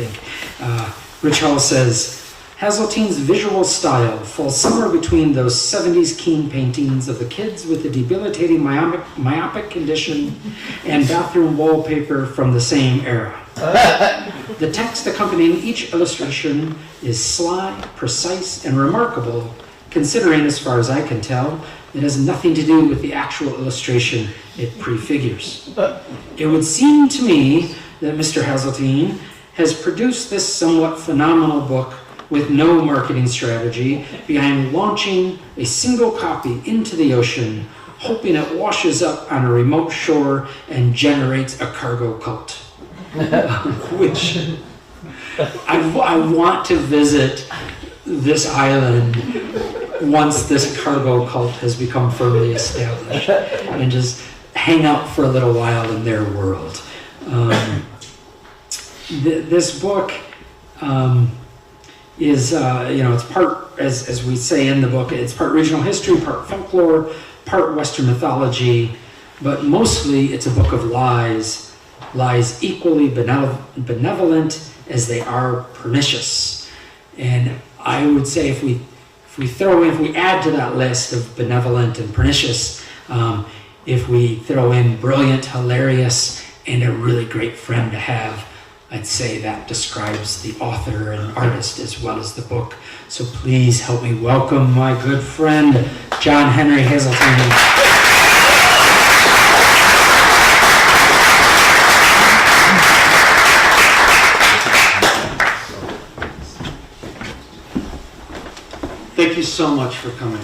think. Rich Hall says, Haseltine's visual style falls somewhere between those 70s keen paintings of the kids with the debilitating myopic condition and bathroom wallpaper from the same era. The text accompanying each illustration is sly, precise, and remarkable, considering, as far as I can tell, it has nothing to do with the actual illustration it prefigures. It would seem to me that Mr. Haseltine has produced this somewhat phenomenal book with no marketing strategy behind launching a single copy into the ocean, hoping it washes up on a remote shore and generates a cargo cult. Which I want to visit this island once this cargo cult has become firmly established and just hang out for a little while in their world. This book is, it's part, as we say in the book, it's part regional history, part folklore, part Western mythology, but mostly it's a book of lies equally benevolent as they are pernicious. And I would say if we add to that list of benevolent and pernicious, if we throw in brilliant, hilarious, and a really great friend to have, I'd say that describes the author and artist as well as the book. So please help me welcome my good friend, John Henry Haseltine. Thank you so much for coming.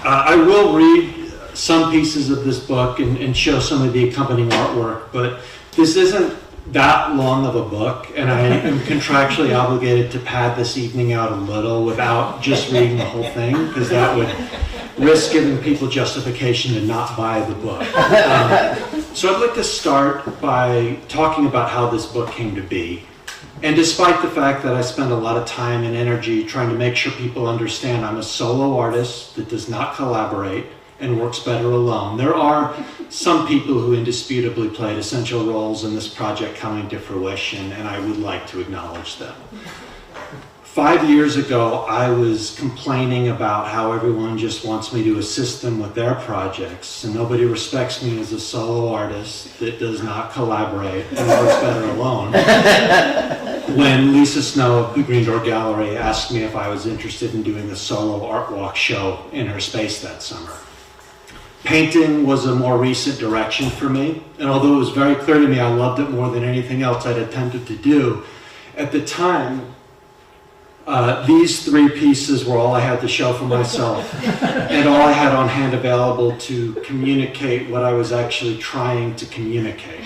I will read some pieces of this book and show some of the accompanying artwork, but this isn't that long of a book, and I am contractually obligated to pad this evening out a little without just reading the whole thing, because that would risk giving people justification to not buy the book. So I'd like to start by talking about how this book came to be. And despite the fact that I spend a lot of time and energy trying to make sure people understand I'm a solo artist that does not collaborate and works better alone, there are some people who indisputably played essential roles in this project coming to fruition, and I would like to acknowledge them. 5 years ago, I was complaining about how everyone just wants me to assist them with their projects, and nobody respects me as a solo artist that does not collaborate and works better alone. When Lisa Snow of the Green Door Gallery asked me if I was interested in doing a solo art walk show in her space that summer. Painting was a more recent direction for me, and although it was very clear to me I loved it more than anything else I'd attempted to do, at the time, these 3 pieces were all I had to show for myself, and all I had on hand available to communicate what I was actually trying to communicate.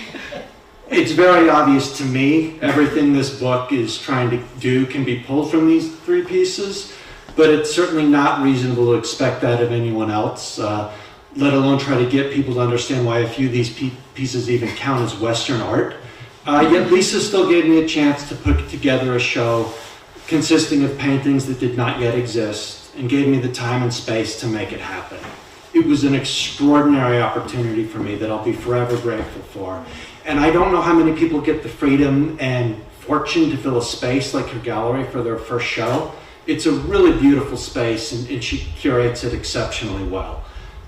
It's very obvious to me, everything this book is trying to do can be pulled from these 3 pieces, but it's certainly not reasonable to expect that of anyone else, let alone try to get people to understand why a few of these pieces even count as Western art. Yet Lisa still gave me a chance to put together a show consisting of paintings that did not yet exist, and gave me the time and space to make it happen. It was an extraordinary opportunity for me that I'll be forever grateful for. And I don't know how many people get the freedom and fortune to fill a space like her gallery for their first show. It's a really beautiful space, and she curates it exceptionally well.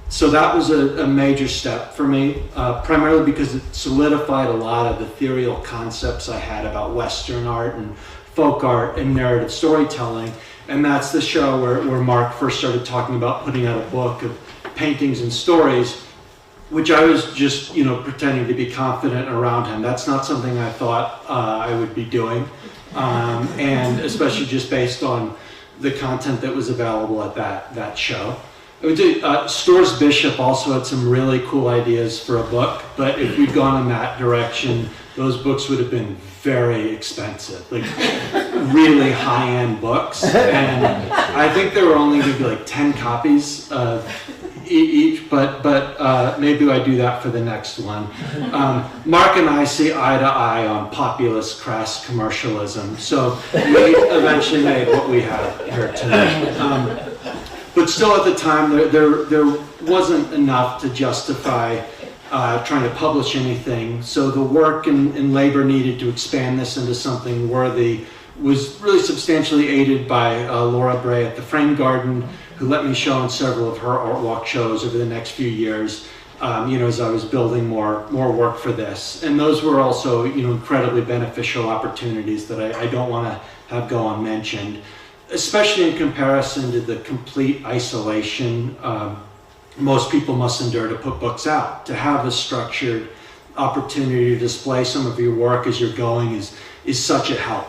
So that was a major step for me, primarily because it solidified a lot of the ethereal concepts I had about Western art and folk art and narrative storytelling. And that's the show where Mark first started talking about putting out a book of paintings and stories, which I was just, pretending to be confident around him. That's not something I thought I would be doing, and especially just based on the content that was available at that show. Storrs Bishop also had some really cool ideas for a book, but if we'd gone in that direction, those books would have been very expensive, like really high-end books. And I think there were only maybe like 10 copies of each, but maybe I do that for the next one. Mark and I see eye to eye on populist, crass commercialism, so we eventually made what we have here tonight. But still at the time, there wasn't enough to justify trying to publish anything. So the work and labor needed to expand this into something worthy was really substantially aided by Laura Bray at the Frame Garden, who let me show in several of her art walk shows over the next few years, as I was building more work for this. And those were also, incredibly beneficial opportunities that I don't want to have go unmentioned, especially in comparison to the complete isolation most people must endure to put books out. To have a structured opportunity to display some of your work as you're going is such a help.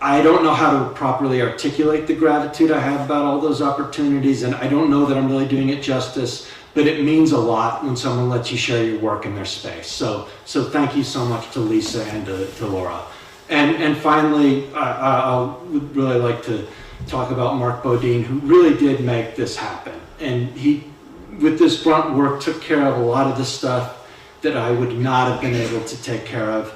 I don't know how to properly articulate the gratitude I have about all those opportunities, and I don't know that I'm really doing it justice, but it means a lot when someone lets you share your work in their space. So thank you so much to Lisa and to Laura. And finally, I would really like to talk about Mark Bodine, who really did make this happen. And he, with this grunt work, took care of a lot of the stuff that I would not have been able to take care of.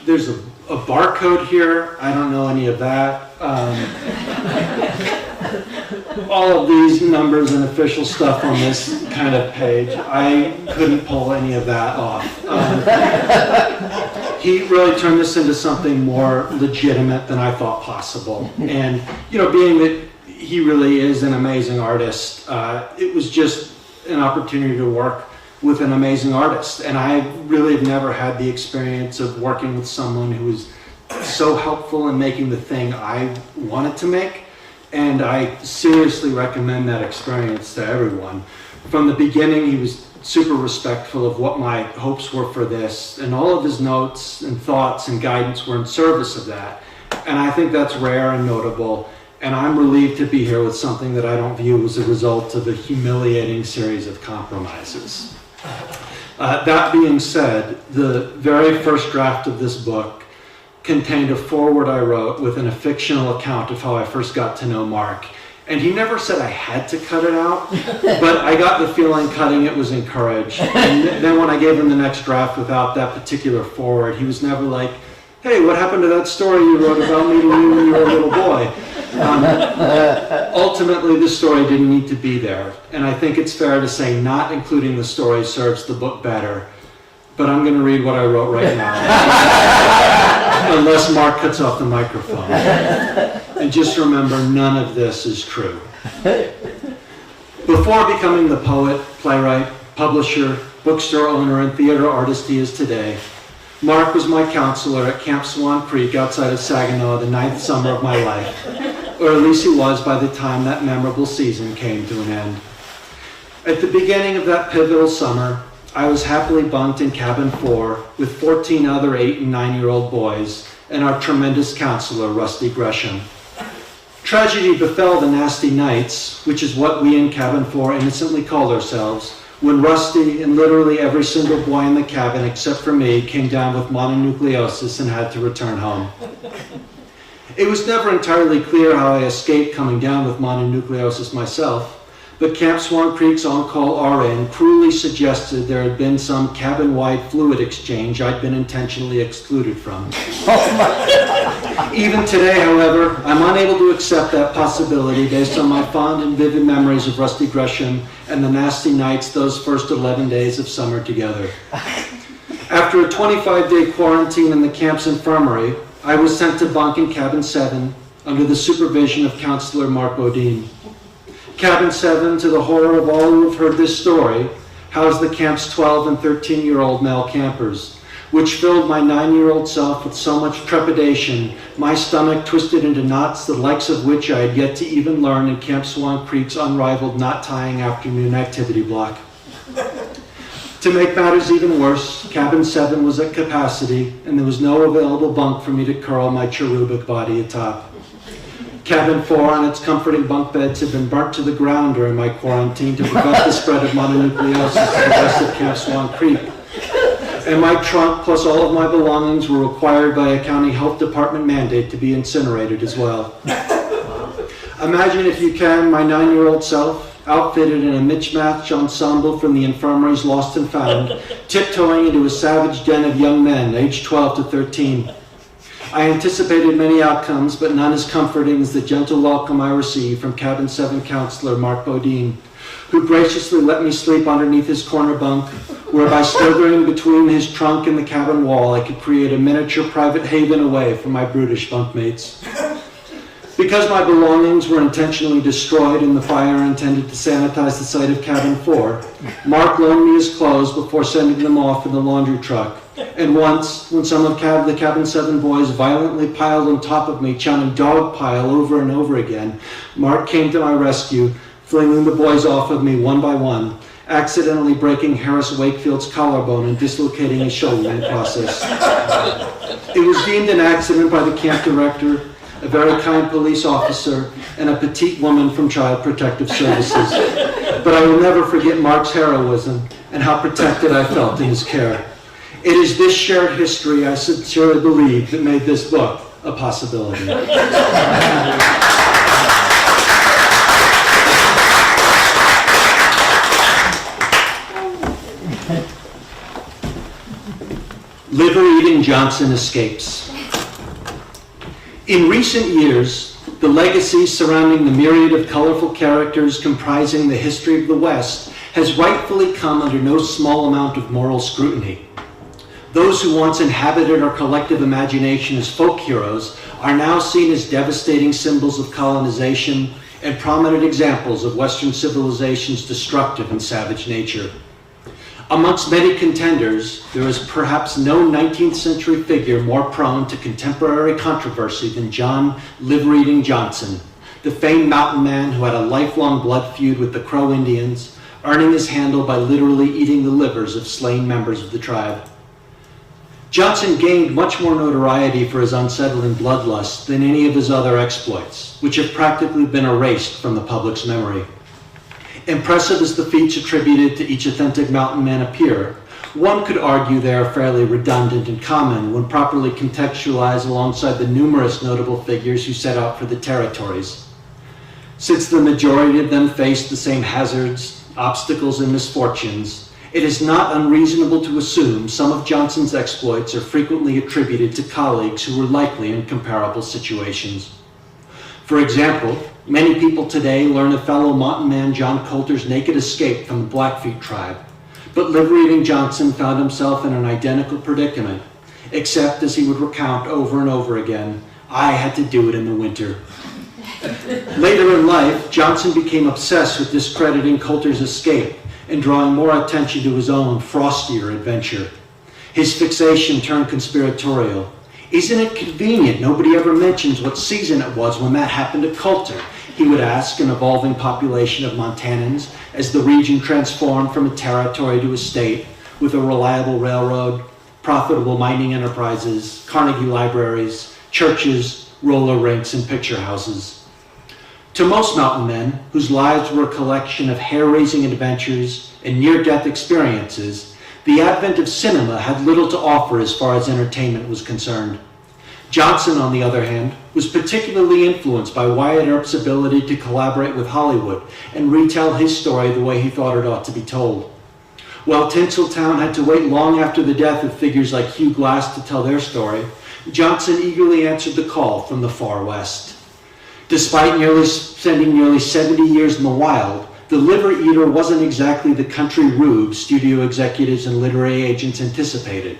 There's a barcode here. I don't know any of that. All of these numbers and official stuff on this kind of page, I couldn't pull any of that off. He really turned this into something more legitimate than I thought possible. And, being that he really is an amazing artist, it was just an opportunity to work with an amazing artist. And I really have never had the experience of working with someone who was so helpful in making the thing I wanted to make. And I seriously recommend that experience to everyone. From the beginning, he was super respectful of what my hopes were for this, and all of his notes and thoughts and guidance were in service of that. And I think that's rare and notable. And I'm relieved to be here with something that I don't view as a result of a humiliating series of compromises. That being said, the very first draft of this book contained a foreword I wrote within a fictional account of how I first got to know Mark. And he never said I had to cut it out, but I got the feeling cutting it was encouraged. And then when I gave him the next draft without that particular foreword, he was never like, hey, what happened to that story you wrote about meeting you when you were a little boy? Ultimately, the story didn't need to be there. And I think it's fair to say not including the story serves the book better. But I'm going to read what I wrote right now. Unless Mark cuts off the microphone. And just remember, none of this is true. Before becoming the poet, playwright, publisher, bookstore owner, and theater artist he is today, Mark was my counselor at Camp Swan Creek outside of Saginaw the 9th summer of my life, or at least he was by the time that memorable season came to an end. At the beginning of that pivotal summer, I was happily bunked in cabin 4 with 14 other 8 and 9-year-old boys and our tremendous counselor, Rusty Gresham. Tragedy befell the nasty nights, which is what we in cabin 4 innocently called ourselves, when Rusty and literally every single boy in the cabin except for me came down with mononucleosis and had to return home. It was never entirely clear how I escaped coming down with mononucleosis myself, but Camp Swan Creek's on-call RN cruelly suggested there had been some cabin-wide fluid exchange I'd been intentionally excluded from. Even today, however, I'm unable to accept that possibility based on my fond and vivid memories of Rusty Gresham and the nasty nights those first 11 days of summer together. After a 25-day quarantine in the camp's infirmary, I was sent to bunk in Cabin 7 under the supervision of Counselor Mark Bodine. Cabin 7, to the horror of all who have heard this story, housed the camp's 12 and 13-year-old male campers, which filled my 9-year-old self with so much trepidation, my stomach twisted into knots the likes of which I had yet to even learn in Camp Swan Creek's unrivaled knot-tying afternoon activity block. To make matters even worse, Cabin 7 was at capacity, and there was no available bunk for me to curl my cherubic body atop. Cabin 4 and its comforting bunk beds had been burnt to the ground during my quarantine to prevent the spread of mononucleosis to the rest of Camp Swan Creek. And my trunk plus all of my belongings were required by a county health department mandate to be incinerated as well. Imagine, if you can, my 9-year-old self, outfitted in a mismatched ensemble from the infirmary's Lost and Found, tiptoeing into a savage den of young men aged 12 to 13. I anticipated many outcomes, but none as comforting as the gentle welcome I received from Cabin 7 counselor Mark Bodine, who graciously let me sleep underneath his corner bunk, where by slithering between his trunk and the cabin wall, I could create a miniature private haven away from my brutish bunkmates. Because my belongings were intentionally destroyed in the fire intended to sanitize the site of cabin 4, Mark loaned me his clothes before sending them off in the laundry truck. And once, when some of the cabin 7 boys violently piled on top of me, chanting dog pile over and over again, Mark came to my rescue, flinging the boys off of me one by one, accidentally breaking Harris Wakefield's collarbone and dislocating his shoulder in the process. It was deemed an accident by the camp director, a very kind police officer, and a petite woman from Child Protective Services. But I will never forget Mark's heroism and how protected I felt in his care. It is this shared history, I sincerely believe, that made this book a possibility. Liver-eating Johnson escapes. In recent years, the legacy surrounding the myriad of colorful characters comprising the history of the West has rightfully come under no small amount of moral scrutiny. Those who once inhabited our collective imagination as folk heroes are now seen as devastating symbols of colonization and prominent examples of Western civilization's destructive and savage nature. Amongst many contenders, there is perhaps no 19th century figure more prone to contemporary controversy than John Liver-eating Johnson, the famed mountain man who had a lifelong blood feud with the Crow Indians, earning his handle by literally eating the livers of slain members of the tribe. Johnson gained much more notoriety for his unsettling bloodlust than any of his other exploits, which have practically been erased from the public's memory. Impressive as the feats attributed to each authentic mountain man appear, one could argue they are fairly redundant and common when properly contextualized alongside the numerous notable figures who set out for the territories. Since the majority of them faced the same hazards, obstacles, and misfortunes, it is not unreasonable to assume some of Johnson's exploits are frequently attributed to colleagues who were likely in comparable situations. For example, many people today learn of fellow mountain man John Coulter's naked escape from the Blackfeet tribe, but Liver-eating Johnson found himself in an identical predicament, except as he would recount over and over again, I had to do it in the winter. Later in life, Johnson became obsessed with discrediting Coulter's escape and drawing more attention to his own frostier adventure. His fixation turned conspiratorial. Isn't it convenient nobody ever mentions what season it was when that happened to Coulter? He would ask an evolving population of Montanans as the region transformed from a territory to a state with a reliable railroad, profitable mining enterprises, Carnegie libraries, churches, roller rinks, and picture houses. To most mountain men, whose lives were a collection of hair-raising adventures and near-death experiences, the advent of cinema had little to offer as far as entertainment was concerned. Johnson, on the other hand, was particularly influenced by Wyatt Earp's ability to collaborate with Hollywood and retell his story the way he thought it ought to be told. While Tinseltown had to wait long after the death of figures like Hugh Glass to tell their story, Johnson eagerly answered the call from the far west. Despite spending nearly 70 years in the wild, the Liver Eater wasn't exactly the country rube studio executives and literary agents anticipated.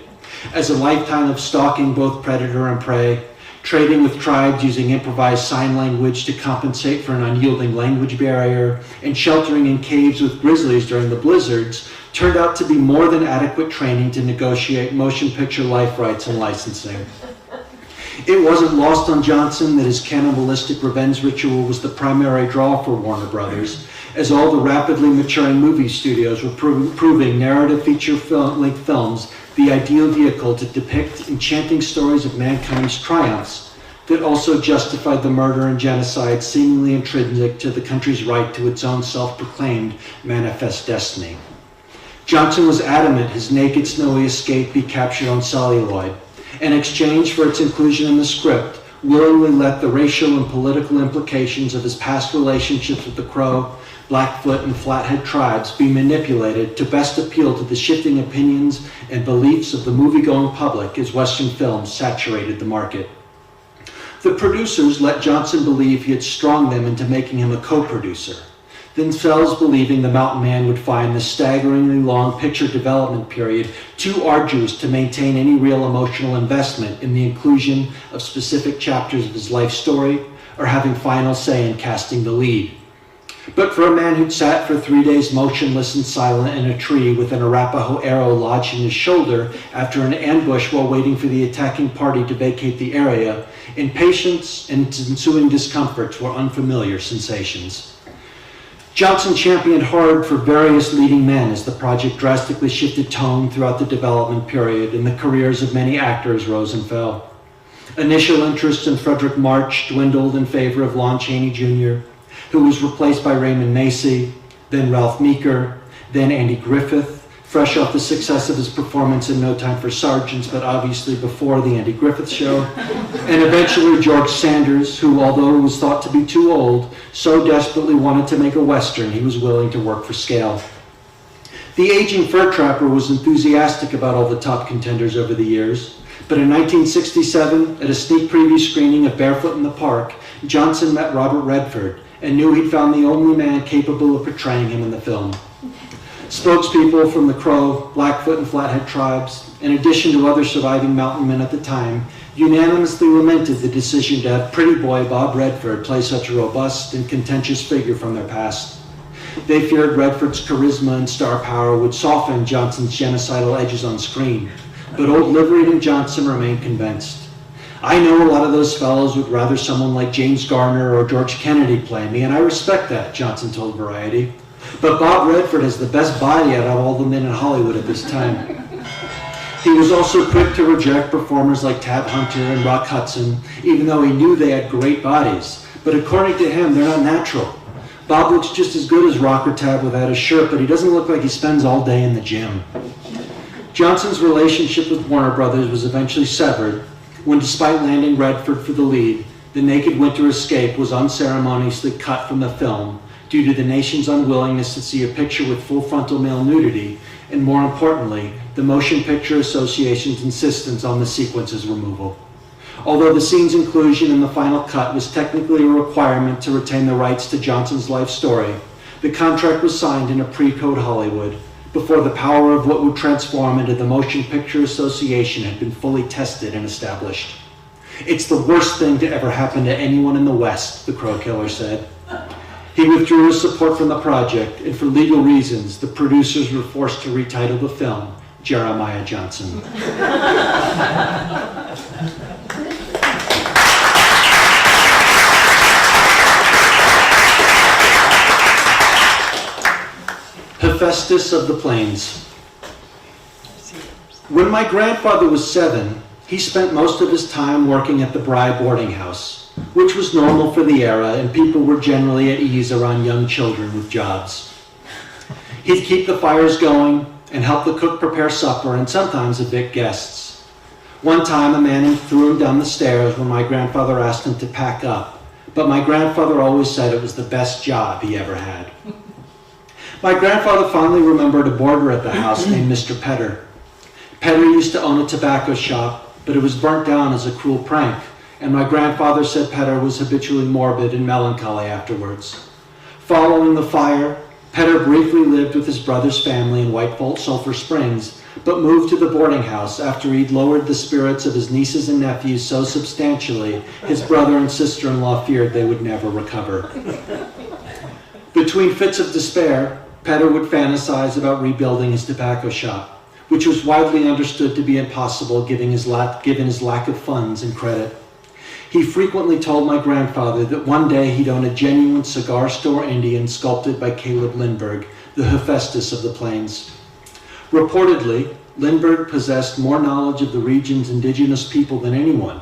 As a lifetime of stalking both predator and prey, trading with tribes using improvised sign language to compensate for an unyielding language barrier, and sheltering in caves with grizzlies during the blizzards, turned out to be more than adequate training to negotiate motion picture life rights and licensing. It wasn't lost on Johnson that his cannibalistic revenge ritual was the primary draw for Warner Brothers, as all the rapidly maturing movie studios were proving narrative feature-length films the ideal vehicle to depict enchanting stories of mankind's triumphs that also justified the murder and genocide seemingly intrinsic to the country's right to its own self-proclaimed manifest destiny. Johnson was adamant his naked, snowy escape be captured on celluloid. In exchange for its inclusion in the script, willingly let the racial and political implications of his past relationships with the Crow, Blackfoot, and Flathead tribes be manipulated to best appeal to the shifting opinions and beliefs of the movie-going public as Western films saturated the market. The producers let Johnson believe he had strung them into making him a co-producer. themselves believing the mountain man would find the staggeringly long picture development period too arduous to maintain any real emotional investment in the inclusion of specific chapters of his life story or having final say in casting the lead. But for a man who'd sat for 3 days motionless and silent in a tree with an Arapaho arrow lodged in his shoulder after an ambush while waiting for the attacking party to vacate the area, impatience and ensuing discomforts were unfamiliar sensations. Johnson championed hard for various leading men as the project drastically shifted tone throughout the development period and the careers of many actors rose and fell. Initial interest in Frederick March dwindled in favor of Lon Chaney Jr., who was replaced by Raymond Macy, then Ralph Meeker, then Andy Griffith, fresh off the success of his performance in No Time for Sergeants, but obviously before the Andy Griffith Show, and eventually George Sanders, who, although he was thought to be too old, so desperately wanted to make a Western he was willing to work for scale. The aging fur trapper was enthusiastic about all the top contenders over the years, but in 1967, at a sneak preview screening of Barefoot in the Park, Johnson met Robert Redford and knew he'd found the only man capable of portraying him in the film. Spokespeople from the Crow, Blackfoot, and Flathead tribes, in addition to other surviving mountain men at the time, unanimously lamented the decision to have pretty boy Bob Redford play such a robust and contentious figure from their past. They feared Redford's charisma and star power would soften Johnson's genocidal edges on screen, but old Liveried and Johnson remained convinced. I know a lot of those fellows would rather someone like James Garner or George Kennedy play me, and I respect that, Johnson told Variety. But Bob Redford has the best body out of all the men in Hollywood at this time. He was also quick to reject performers like Tab Hunter and Rock Hudson, even though he knew they had great bodies. But according to him, they're not natural. Bob looks just as good as Rock or Tab without his shirt, but he doesn't look like he spends all day in the gym. Johnson's relationship with Warner Brothers was eventually severed when, despite landing Redford for the lead, The Naked Winter Escape was unceremoniously cut from the film due to the nation's unwillingness to see a picture with full frontal male nudity, and more importantly, the Motion Picture Association's insistence on the sequence's removal. Although the scene's inclusion in the final cut was technically a requirement to retain the rights to Johnson's life story, the contract was signed in a pre-code Hollywood, before the power of what would transform into the Motion Picture Association had been fully tested and established. It's the worst thing to ever happen to anyone in the West, the Crow Killer said. He withdrew his support from the project, and for legal reasons, the producers were forced to retitle the film Jeremiah Johnson. Hephaestus of the Plains. When my grandfather was 7, he spent most of his time working at the Bry boarding house, which was normal for the era, and people were generally at ease around young children with jobs. He'd keep the fires going and help the cook prepare supper and sometimes evict guests. One time a man threw him down the stairs when my grandfather asked him to pack up, but my grandfather always said it was the best job he ever had. My grandfather fondly remembered a boarder at the house named Mr. Petter. Petter used to own a tobacco shop, but it was burnt down as a cruel prank, and my grandfather said Petter was habitually morbid and melancholy afterwards. Following the fire, Petter briefly lived with his brother's family in White Vault, Sulphur Springs, but moved to the boarding house after he'd lowered the spirits of his nieces and nephews so substantially his brother and sister-in-law feared they would never recover. Between fits of despair, Petter would fantasize about rebuilding his tobacco shop, which was widely understood to be impossible given his lack of funds and credit. He frequently told my grandfather that one day he'd own a genuine cigar store Indian sculpted by Caleb Lindbergh, the Hephaestus of the Plains. Reportedly, Lindbergh possessed more knowledge of the region's indigenous people than anyone,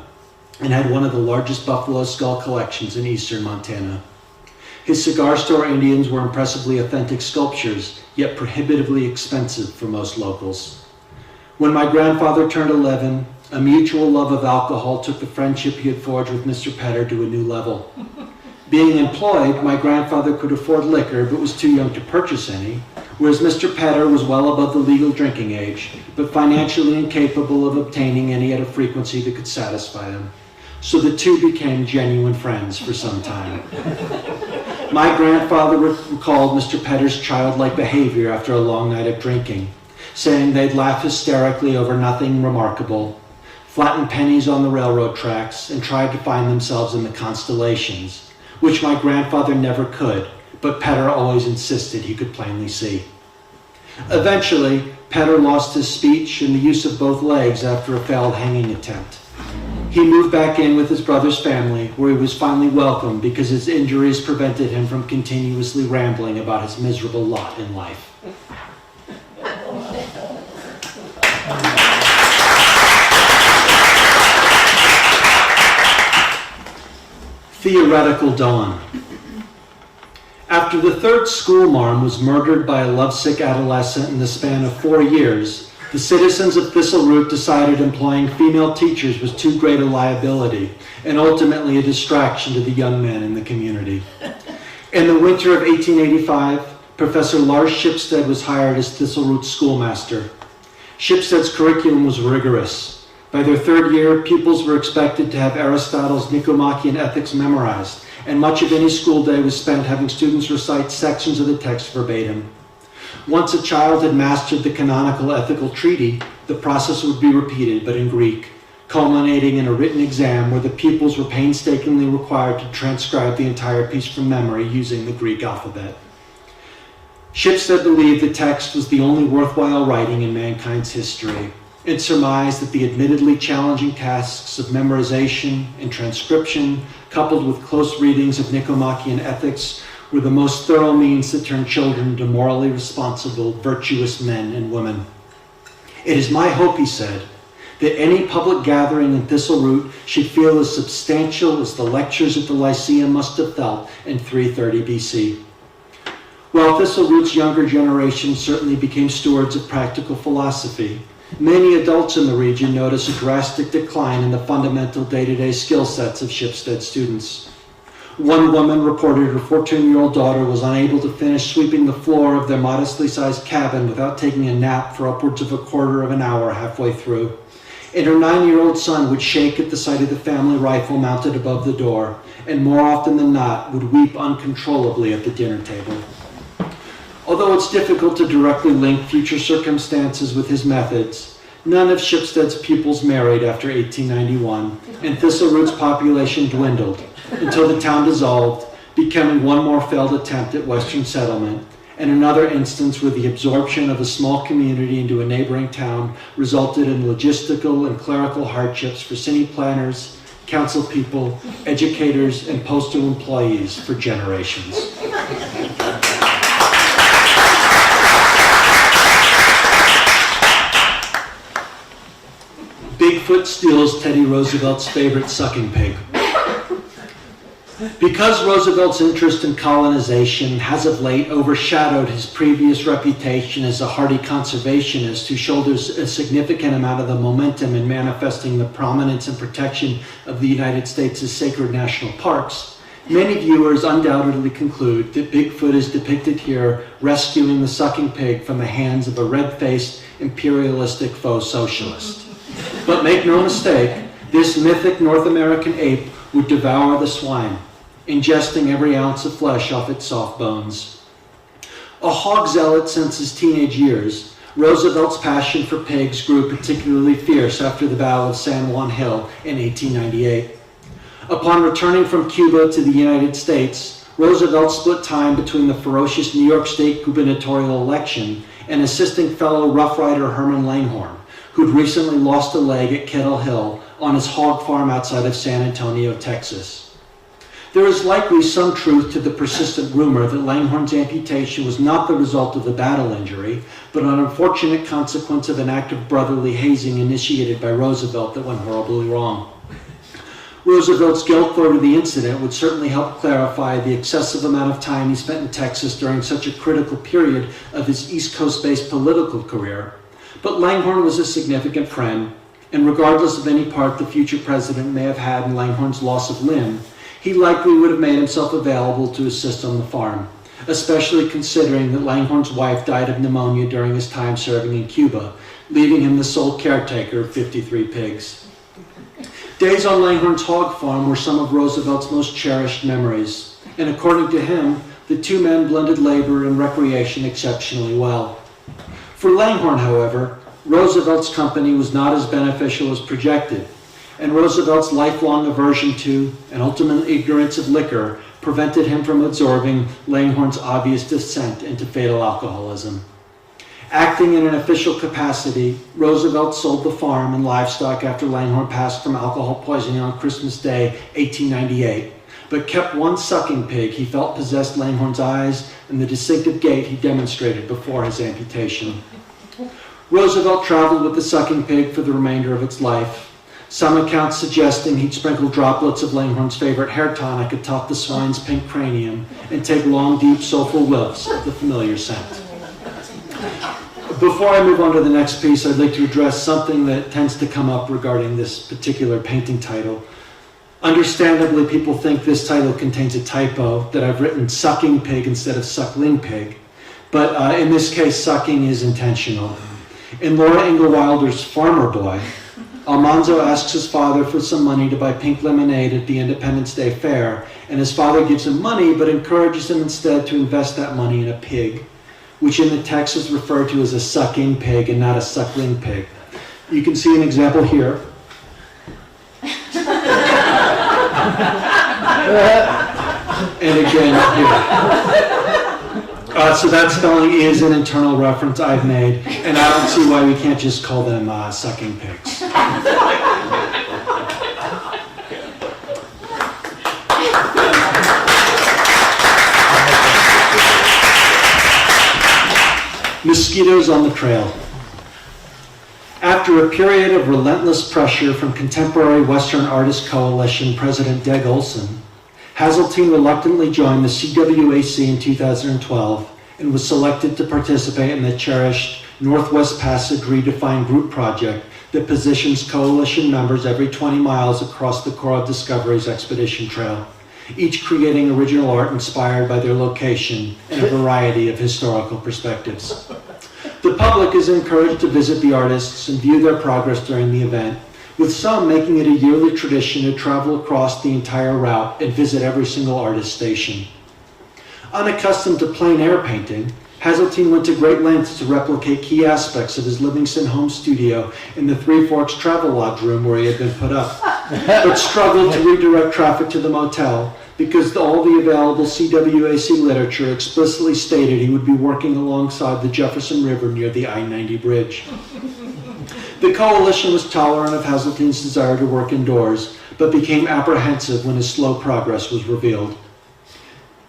and had one of the largest buffalo skull collections in eastern Montana. His cigar store Indians were impressively authentic sculptures, yet prohibitively expensive for most locals. When my grandfather turned 11, a mutual love of alcohol took the friendship he had forged with Mr. Petter to a new level. Being employed, my grandfather could afford liquor but was too young to purchase any, whereas Mr. Petter was well above the legal drinking age, but financially incapable of obtaining any at a frequency that could satisfy them. So the two became genuine friends for some time. My grandfather recalled Mr. Petter's childlike behavior after a long night of drinking, saying they'd laugh hysterically over nothing remarkable, flatten pennies on the railroad tracks, and tried to find themselves in the constellations, which my grandfather never could, but Petter always insisted he could plainly see. Eventually, Petter lost his speech and the use of both legs after a failed hanging attempt. He moved back in with his brother's family, where he was finally welcomed because his injuries prevented him from continuously rambling about his miserable lot in life. Theoretical dawn. After the third schoolmarm was murdered by a lovesick adolescent in the span of 4 years, the citizens of Thistleroot decided employing female teachers was too great a liability and ultimately a distraction to the young men in the community. In the winter of 1885, Professor Lars Shipstead was hired as Thistleroot's schoolmaster. Shipstead's curriculum was rigorous. By their third year, pupils were expected to have Aristotle's Nicomachean Ethics memorized, and much of any school day was spent having students recite sections of the text verbatim. Once a child had mastered the canonical ethical treaty, the process would be repeated, but in Greek, culminating in a written exam where the pupils were painstakingly required to transcribe the entire piece from memory using the Greek alphabet. Shipstead believed the text was the only worthwhile writing in mankind's history, and surmised that the admittedly challenging tasks of memorization and transcription, coupled with close readings of Nicomachean Ethics, were the most thorough means to turn children into morally responsible, virtuous men and women. It is my hope, he said, that any public gathering in Thistleroot should feel as substantial as the lectures at the Lyceum must have felt in 330 BC. While Thistleroot's younger generation certainly became stewards of practical philosophy, many adults in the region noticed a drastic decline in the fundamental day-to-day skill sets of Shipstead students. One woman reported her 14-year-old daughter was unable to finish sweeping the floor of their modestly sized cabin without taking a nap for upwards of a quarter of an hour halfway through. And her 9-year-old son would shake at the sight of the family rifle mounted above the door, and more often than not would weep uncontrollably at the dinner table. Although it's difficult to directly link future circumstances with his methods, none of Shipstead's pupils married after 1891, and Thistleroot's population dwindled until the town dissolved, becoming one more failed attempt at Western settlement, and another instance where the absorption of a small community into a neighboring town resulted in logistical and clerical hardships for city planners, council people, educators, and postal employees for generations. Bigfoot steals Teddy Roosevelt's favorite sucking pig. Because Roosevelt's interest in colonization has of late overshadowed his previous reputation as a hardy conservationist who shoulders a significant amount of the momentum in manifesting the prominence and protection of the United States' sacred national parks, many viewers undoubtedly conclude that Bigfoot is depicted here rescuing the sucking pig from the hands of a red-faced, imperialistic faux socialist. But make no mistake, this mythic North American ape would devour the swine, ingesting every ounce of flesh off its soft bones. A hog zealot since his teenage years, Roosevelt's passion for pigs grew particularly fierce after the Battle of San Juan Hill in 1898. Upon returning from Cuba to the United States, Roosevelt split time between the ferocious New York State gubernatorial election and assisting fellow Rough Rider Herman Langhorne, who'd recently lost a leg at Kettle Hill on his hog farm outside of San Antonio, Texas. There is likely some truth to the persistent rumor that Langhorne's amputation was not the result of the battle injury, but an unfortunate consequence of an act of brotherly hazing initiated by Roosevelt that went horribly wrong. Roosevelt's guilt over the incident would certainly help clarify the excessive amount of time he spent in Texas during such a critical period of his East Coast-based political career. But Langhorne was a significant friend, and regardless of any part the future president may have had in Langhorne's loss of limb, he likely would have made himself available to assist on the farm, especially considering that Langhorne's wife died of pneumonia during his time serving in Cuba, leaving him the sole caretaker of 53 pigs. Days on Langhorne's hog farm were some of Roosevelt's most cherished memories. and according to him, the two men blended labor and recreation exceptionally well. For Langhorne, however, Roosevelt's company was not as beneficial as projected, and Roosevelt's lifelong aversion to and ultimate ignorance of liquor prevented him from absorbing Langhorne's obvious descent into fatal alcoholism. Acting in an official capacity, Roosevelt sold the farm and livestock after Langhorne passed from alcohol poisoning on Christmas Day, 1898, but kept one sucking pig he felt possessed Langhorne's eyes and the distinctive gait he demonstrated before his amputation. Roosevelt traveled with the sucking pig for the remainder of its life, some accounts suggesting he'd sprinkle droplets of Langhorne's favorite hair tonic atop the swine's pink cranium and take long, deep, soulful whiffs of the familiar scent. Before I move on to the next piece, I'd like to address something that tends to come up regarding this particular painting title. Understandably, people think this title contains a typo, that I've written sucking pig instead of suckling pig, but in this case, sucking is intentional. In Laura Ingalls Wilder's Farmer Boy, Almanzo asks his father for some money to buy pink lemonade at the Independence Day Fair, and his father gives him money but encourages him instead to invest that money in a pig, which in the text is referred to as a sucking pig and not a suckling pig. You can see an example here. And again here. So that spelling is an internal reference I've made, and I don't see why we can't just call them sucking pigs. Mosquitoes on the trail. After a period of relentless pressure from contemporary Western Artist Coalition President Deg Olson, Haseltine reluctantly joined the CWAC in 2012 and was selected to participate in the cherished Northwest Passage Redefined group project that positions coalition members every 20 miles across the Coral Discoveries Expedition Trail, each creating original art inspired by their location and a variety of historical perspectives. The public is encouraged to visit the artists and view their progress during the event, with some making it a yearly tradition to travel across the entire route and visit every single artist station. Unaccustomed to plein air painting, Haseltine went to great lengths to replicate key aspects of his Livingston home studio in the Three Forks Travel Lodge room where he had been put up, but struggled to redirect traffic to the motel because all the available CWAC literature explicitly stated he would be working alongside the Jefferson River near the I-90 bridge. The coalition was tolerant of Haseltine's desire to work indoors, but became apprehensive when his slow progress was revealed.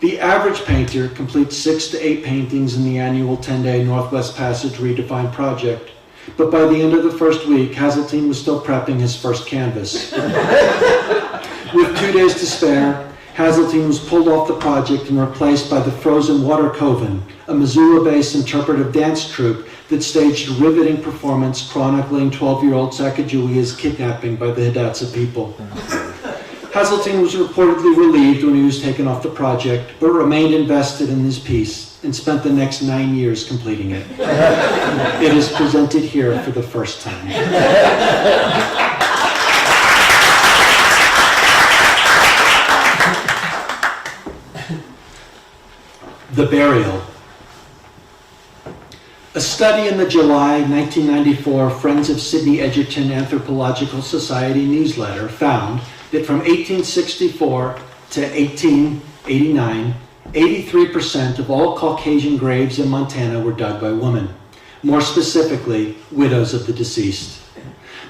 The average painter completes 6 to 8 paintings in the annual 10-day Northwest Passage Redefined project, but by the end of the first week, Haseltine was still prepping his first canvas. With 2 days to spare, Haseltine was pulled off the project and replaced by the Frozen Water Coven, a Missoula-based interpretive dance troupe that staged a riveting performance chronicling 12-year-old Sacagawea's kidnapping by the Hidatsa people. Haseltine was reportedly relieved when he was taken off the project, but remained invested in his piece and spent the next 9 years completing it. It is presented here for the first time. The Burial. A study in the July 1994 Friends of Sidney Edgerton Anthropological Society newsletter found that from 1864 to 1889, 83% of all Caucasian graves in Montana were dug by women, more specifically, widows of the deceased.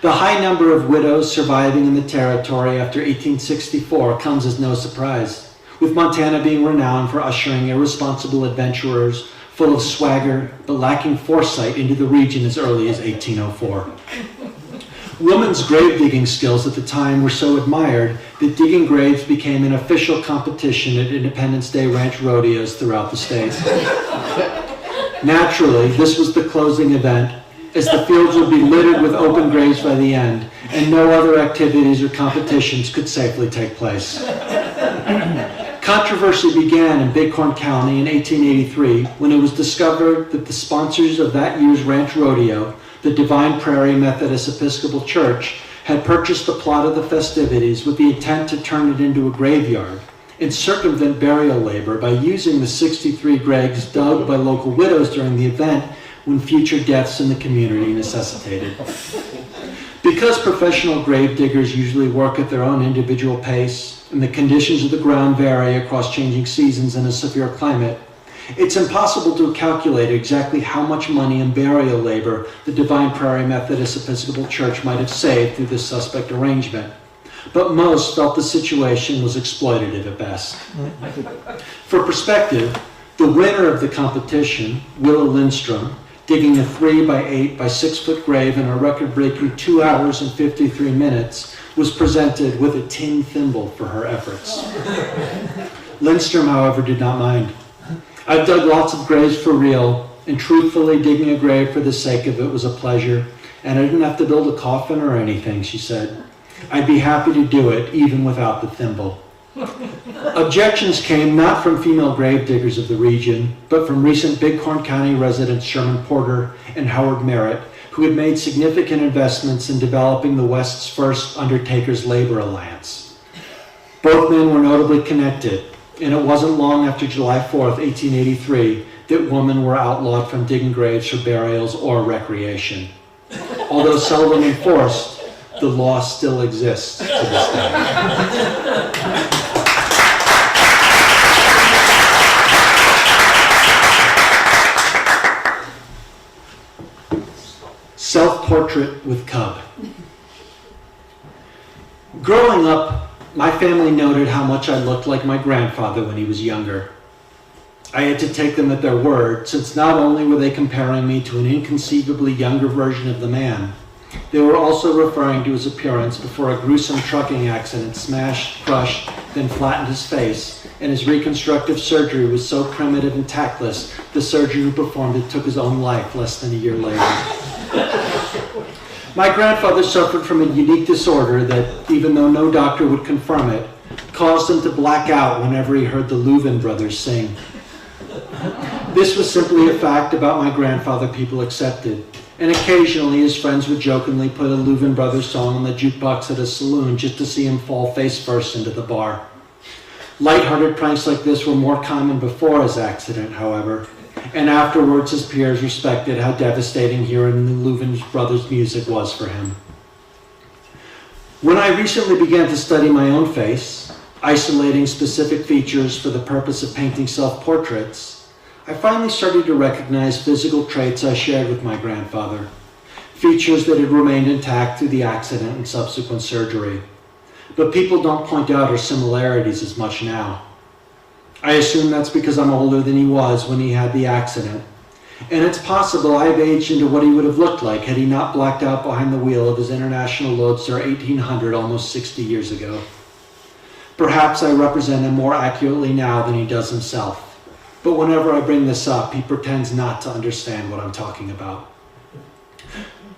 The high number of widows surviving in the territory after 1864 comes as no surprise, with Montana being renowned for ushering irresponsible adventurers full of swagger but lacking foresight into the region as early as 1804. Women's grave digging skills at the time were so admired that digging graves became an official competition at Independence Day ranch rodeos throughout the state. Naturally, this was the closing event, as the fields would be littered with open graves by the end, and no other activities or competitions could safely take place. Controversy began in Bighorn County in 1883 when it was discovered that the sponsors of that year's ranch rodeo, the Divine Prairie Methodist Episcopal Church, had purchased the plot of the festivities with the intent to turn it into a graveyard, and circumvent burial labor by using the 63 graves dug by local widows during the event when future deaths in the community necessitated. Because professional grave diggers usually work at their own individual pace, and the conditions of the ground vary across changing seasons and a severe climate, it's impossible to calculate exactly how much money in burial labor the Divine Prairie Methodist Episcopal Church might have saved through this suspect arrangement. But most felt the situation was exploitative at best. For perspective, the winner of the competition, Willa Lindstrom, digging a 3 by 8 by 6 foot grave in a record-breaking 2 hours and 53 minutes, was presented with a tin thimble for her efforts. Lindstrom, however, did not mind. I've dug lots of graves for real, and truthfully, digging a grave for the sake of it was a pleasure, and I didn't have to build a coffin or anything, she said. I'd be happy to do it, even without the thimble. Objections came not from female grave diggers of the region, but from recent Bighorn County residents Sherman Porter and Howard Merritt, who had made significant investments in developing the West's first Undertakers Labor Alliance. Both men were notably connected, and it wasn't long after July 4th, 1883, that women were outlawed from digging graves for burials or recreation. Although seldom enforced, the law still exists to this day. Self-portrait with cub. Growing up, my family noted how much I looked like my grandfather when he was younger. I had to take them at their word, since not only were they comparing me to an inconceivably younger version of the man, they were also referring to his appearance before a gruesome trucking accident smashed, crushed, then flattened his face, and his reconstructive surgery was so primitive and tactless, the surgeon who performed it took his own life less than a year later. My grandfather suffered from a unique disorder that, even though no doctor would confirm it, caused him to black out whenever he heard the Louvin brothers sing. This was simply a fact about my grandfather people accepted, and occasionally his friends would jokingly put a Louvin brothers song on the jukebox at a saloon just to see him fall face first into the bar. Lighthearted pranks like this were more common before his accident, however, and afterwards his peers respected how devastating hearing the Louvin brothers' music was for him. When I recently began to study my own face, isolating specific features for the purpose of painting self-portraits, I finally started to recognize physical traits I shared with my grandfather, features that had remained intact through the accident and subsequent surgery. But people don't point out our similarities as much now. I assume that's because I'm older than he was when he had the accident, and it's possible I've aged into what he would have looked like had he not blacked out behind the wheel of his International Loadstar 1800 almost 60 years ago. Perhaps I represent him more accurately now than he does himself, but whenever I bring this up, he pretends not to understand what I'm talking about.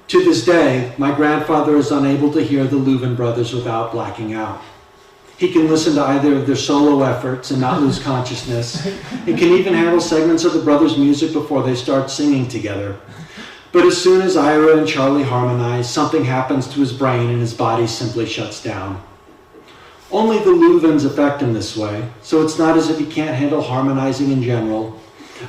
To this day, my grandfather is unable to hear the Louvin brothers without blacking out. He can listen to either of their solo efforts and not lose consciousness. He can even handle segments of the brothers' music before they start singing together. But as soon as Ira and Charlie harmonize, something happens to his brain and his body simply shuts down. Only the Louvins affect him this way, so it's not as if he can't handle harmonizing in general,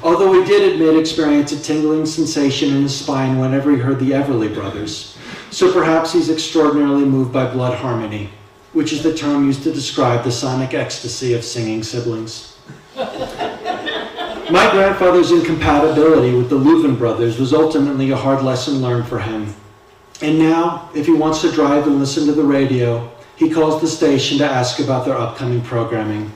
although he did admit experience a tingling sensation in his spine whenever he heard the Everly brothers. So perhaps he's extraordinarily moved by blood harmony, which is the term used to describe the sonic ecstasy of singing siblings. My grandfather's incompatibility with the Louvin brothers was ultimately a hard lesson learned for him. And now, if he wants to drive and listen to the radio, he calls the station to ask about their upcoming programming.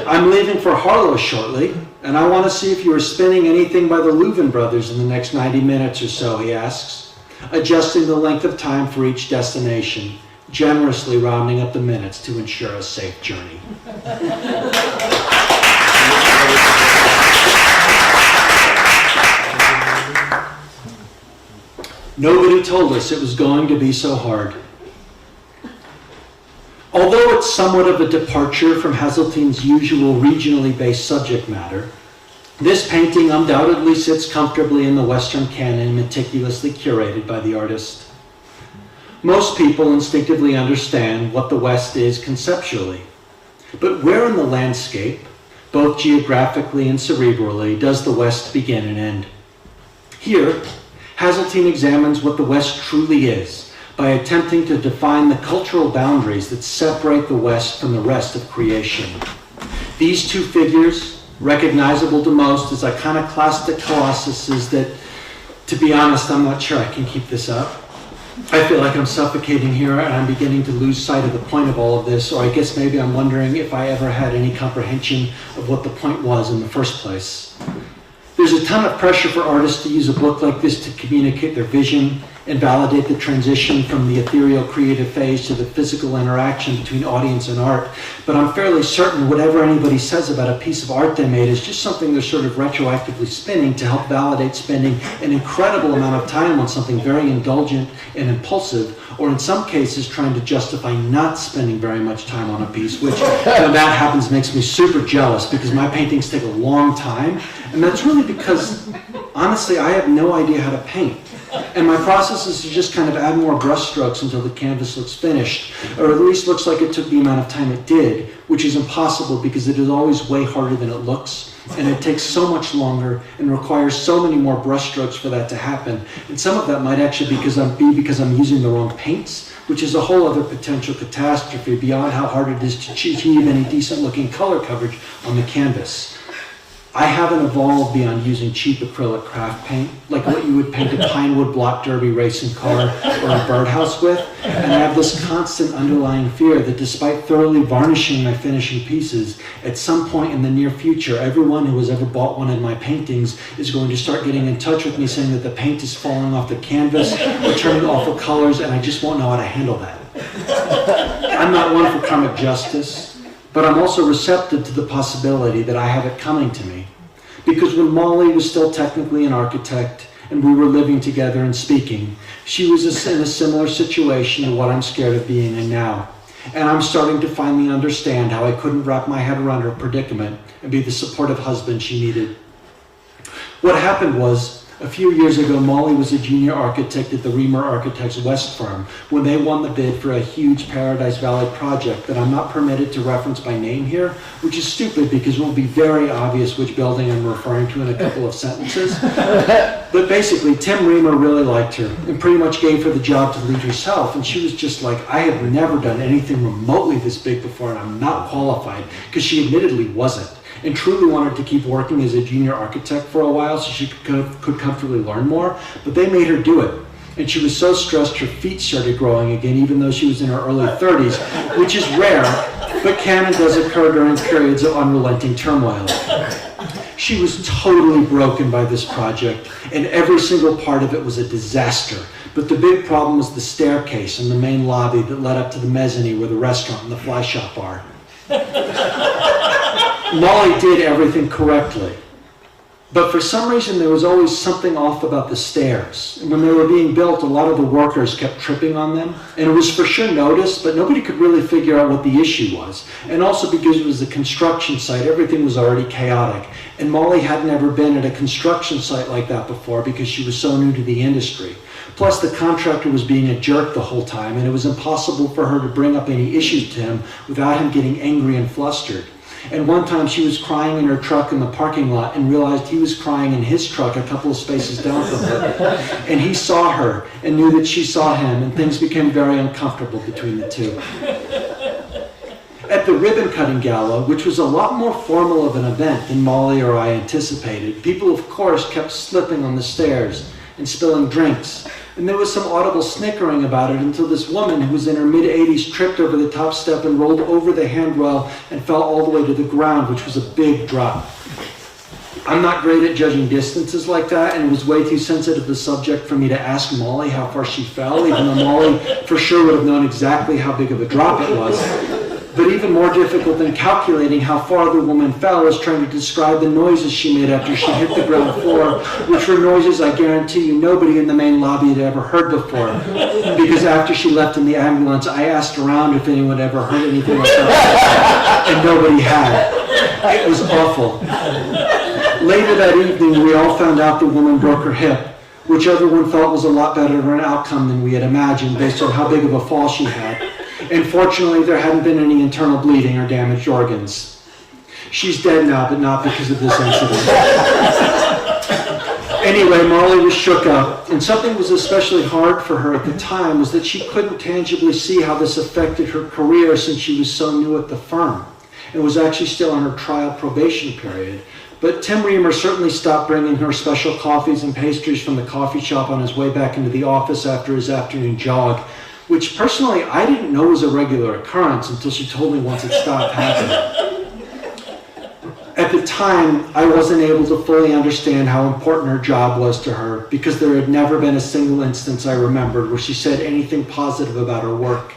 I'm leaving for Harlow shortly, and I want to see if you are spinning anything by the Louvin brothers in the next 90 minutes or so, he asks, adjusting the length of time for each destination, generously rounding up the minutes to ensure a safe journey. Nobody told us it was going to be so hard. Although it's somewhat of a departure from Haseltine's usual regionally based subject matter, this painting undoubtedly sits comfortably in the Western canon meticulously curated by the artist. Most people instinctively understand what the West is conceptually. But where in the landscape, both geographically and cerebrally, does the West begin and end? Here, Haseltine examines what the West truly is by attempting to define the cultural boundaries that separate the West from the rest of creation. These two figures, recognizable to most as iconoclastic colossuses that, to be honest, I'm not sure I can keep this up. I feel like I'm suffocating here and I'm beginning to lose sight of the point of all of this, or I guess maybe I'm wondering if I ever had any comprehension of what the point was in the first place. There's a ton of pressure for artists to use a book like this to communicate their vision and validate the transition from the ethereal creative phase to the physical interaction between audience and art. But I'm fairly certain whatever anybody says about a piece of art they made is just something they're sort of retroactively spinning to help validate spending an incredible amount of time on something very indulgent and impulsive, or in some cases trying to justify not spending very much time on a piece, which when that happens makes me super jealous because my paintings take a long time. And that's really because, honestly, I have no idea how to paint. And my process is to just kind of add more brush strokes until the canvas looks finished, or at least looks like it took the amount of time it did, which is impossible because it is always way harder than it looks. And it takes so much longer and requires so many more brush strokes for that to happen. And some of that might actually be because I'm using the wrong paints, which is a whole other potential catastrophe beyond how hard it is to achieve any decent looking color coverage on the canvas. I haven't evolved beyond using cheap acrylic craft paint, like what you would paint a Pinewood block derby racing car or a birdhouse with, and I have this constant underlying fear that despite thoroughly varnishing my finishing pieces, at some point in the near future, everyone who has ever bought one of my paintings is going to start getting in touch with me saying that the paint is falling off the canvas or turning awful colors, and I just won't know how to handle that. I'm not one for karmic justice, but I'm also receptive to the possibility that I have it coming to me. Because when Molly was still technically an architect and we were living together and speaking, she was in a similar situation to what I'm scared of being in now. And I'm starting to finally understand how I couldn't wrap my head around her predicament and be the supportive husband she needed. What happened was, a few years ago, Molly was a junior architect at the Reamer Architects West firm when they won the bid for a huge Paradise Valley project that I'm not permitted to reference by name here, which is stupid because it will be very obvious which building I'm referring to in a couple of sentences. But basically, Tim Reamer really liked her and pretty much gave her the job to lead herself, and she was just like, I have never done anything remotely this big before and I'm not qualified, because she admittedly wasn't, and truly wanted to keep working as a junior architect for a while so she could comfortably learn more, but they made her do it. And she was so stressed her feet started growing again, even though she was in her early 30s, which is rare, but can and does occur during periods of unrelenting turmoil. She was totally broken by this project, and every single part of it was a disaster. But the big problem was the staircase in the main lobby that led up to the mezzanine where the restaurant and the fly shop are. Molly did everything correctly, but for some reason there was always something off about the stairs. And when they were being built, a lot of the workers kept tripping on them, and it was for sure noticed, but nobody could really figure out what the issue was. And also because it was a construction site, everything was already chaotic, and Molly had never been at a construction site like that before because she was so new to the industry. Plus, the contractor was being a jerk the whole time, and it was impossible for her to bring up any issues to him without him getting angry and flustered. And one time she was crying in her truck in the parking lot and realized he was crying in his truck a couple of spaces down from her. And he saw her and knew that she saw him, and things became very uncomfortable between the two. At the ribbon cutting gala, which was a lot more formal of an event than Molly or I anticipated, people of course kept slipping on the stairs and spilling drinks. And there was some audible snickering about it until this woman who was in her mid-80s tripped over the top step and rolled over the handrail and fell all the way to the ground, which was a big drop. I'm not great at judging distances like that, and it was way too sensitive a subject for me to ask Molly how far she fell, even though Molly for sure would have known exactly how big of a drop it was. But even more difficult than calculating how far the woman fell is trying to describe the noises she made after she hit the ground floor, which were noises I guarantee you nobody in the main lobby had ever heard before. Because after she left in the ambulance, I asked around if anyone ever heard anything like that, and nobody had. It was awful. Later that evening, we all found out the woman broke her hip, which everyone felt was a lot better of an outcome than we had imagined based on how big of a fall she had. And fortunately, there hadn't been any internal bleeding or damaged organs. She's dead now, but not because of this incident. Anyway, Molly was shook up, and something was especially hard for her at the time was that she couldn't tangibly see how this affected her career since she was so new at the firm and was actually still on her trial probation period. But Tim Reamer certainly stopped bringing her special coffees and pastries from the coffee shop on his way back into the office after his afternoon jog, which personally I didn't know was a regular occurrence until she told me once it stopped happening. At the time, I wasn't able to fully understand how important her job was to her because there had never been a single instance I remembered where she said anything positive about her work.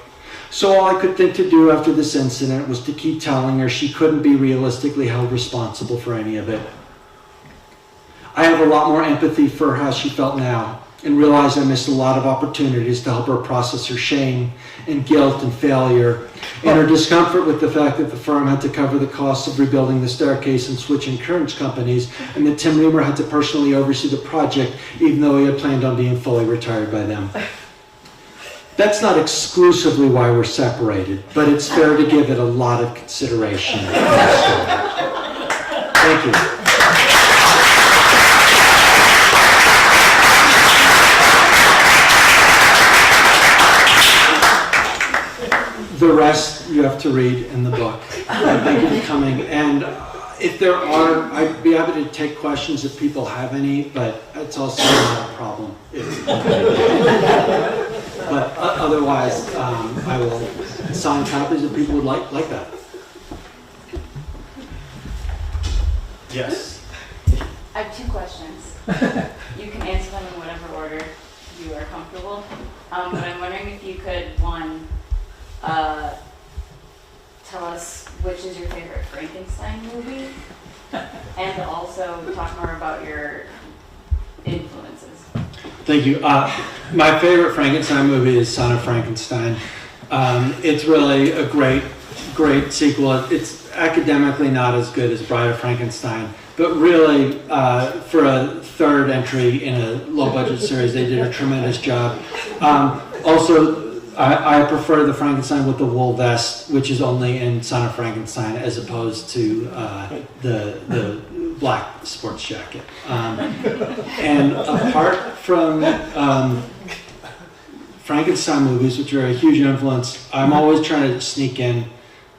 So all I could think to do after this incident was to keep telling her she couldn't be realistically held responsible for any of it. I have a lot more empathy for how she felt now and realize I missed a lot of opportunities to help her process her shame and guilt and failure and her discomfort with the fact that the firm had to cover the costs of rebuilding the staircase and switch insurance companies, and that Tim Reamer had to personally oversee the project even though he had planned on being fully retired by then. That's not exclusively why we're separated, but it's fair to give it a lot of consideration. Thank you. The rest you have to read in the book. Thank you for coming. And if there are, I'd be happy to take questions if people have any, but it's also not a problem. But otherwise, I will sign copies if people would like that. Yes. I have 2 questions. You can answer them in whatever order you are comfortable. But I'm wondering if you could, one, tell us which is your favorite Frankenstein movie, and also talk more about your influences. Thank you. My favorite Frankenstein movie is Son of Frankenstein. It's really a great sequel. It's academically not as good as Bride of Frankenstein, but really for a third entry in a low-budget series, they did a tremendous job. Also, I prefer the Frankenstein with the wool vest, which is only in Son of Frankenstein, as opposed to the black sports jacket. And apart from Frankenstein movies, which are a huge influence, I'm always trying to sneak in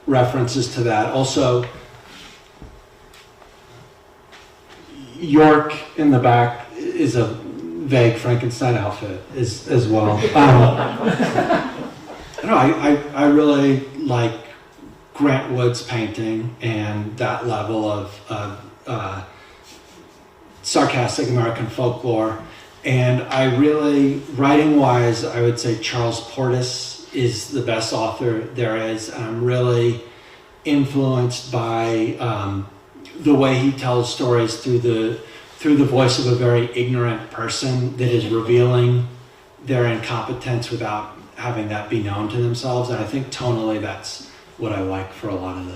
references to that. Also, York in the back is a vague Frankenstein outfit as well. I really like Grant Wood's painting and that level of sarcastic American folklore. And I really, writing-wise, I would say Charles Portis is the best author there is. And I'm really influenced by the way he tells stories through the voice of a very ignorant person that is revealing their incompetence without having that be known to themselves. And I think tonally that's what I like for a lot of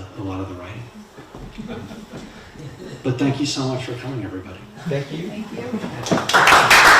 the writing. But thank you so much for coming, everybody. Thank you. Thank you.